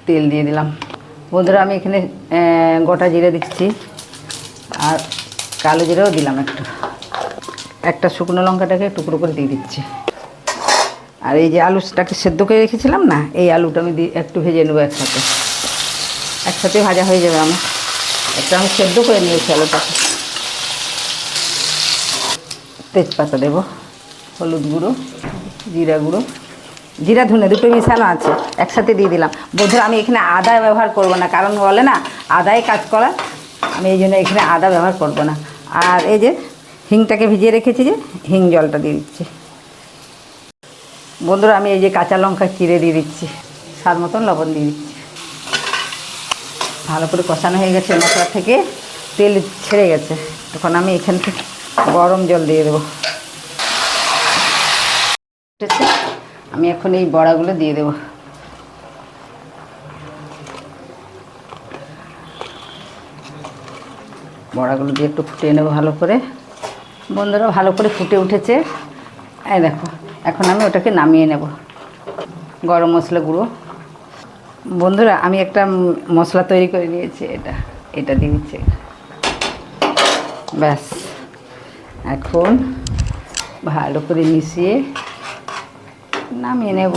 তেল দিয়ে দিলাম। বন্ধুরা আমি এখানে গোটা জিরে দিচ্ছি আর কালো জিরেও দিলাম একটা শুকনো লঙ্কাটাকে টুকরো করে দিয়ে দিচ্ছি। আর এই যে আলুটাকে সেদ্ধ করে রেখেছিলাম না, এই আলুটা আমি একটু ভেজে নেবো একসাথে ভাজা হয়ে যাবে আমার। আমি সেদ্ধ করে নিয়েছি আলুটাকে। তেজপাতা দেবো, হলুদ গুঁড়ো, জিরা গুঁড়ো, জিরা ধনে দুটো মিশানো আছে, একসাথে দিয়ে দিলাম। বন্ধুরা আমি এখানে আদা ব্যবহার করব না, কারণ বলে না আদাই কাজ করা, আমি এই জন্য এখানে আদা ব্যবহার করব না। আর এই যে হিংটাকে ভিজিয়ে রেখেছি, যে হিং জলটা দিয়ে দিচ্ছি। বন্ধুরা আমি এই যে কাঁচা লঙ্কা চিড়ে দিয়ে দিচ্ছি, স্বাদ মতন লবণ দিয়ে দিচ্ছি। ভালো করে কষানো হয়ে গেছে, মশলা থেকে তেল ছেড়ে গেছে। তখন আমি এখান থেকে গরম জল দিয়ে দেবো। আমি এখন এই বড়াগুলো দিয়ে দেবো। বড়াগুলো দিয়ে একটু ফুটিয়ে নেবো ভালো করে। বন্ধুরা ভালো করে ফুটে উঠেছে, এই দেখো। এখন আমি ওটাকে নামিয়ে নেব। গরম মশলা গুঁড়ো। বন্ধুরা আমি একটা মশলা তৈরি করে নিয়েছি, এটা দিয়ে দিচ্ছি। ব্যাস, এখন ভালো করে মিশিয়ে নামিয়ে নেব।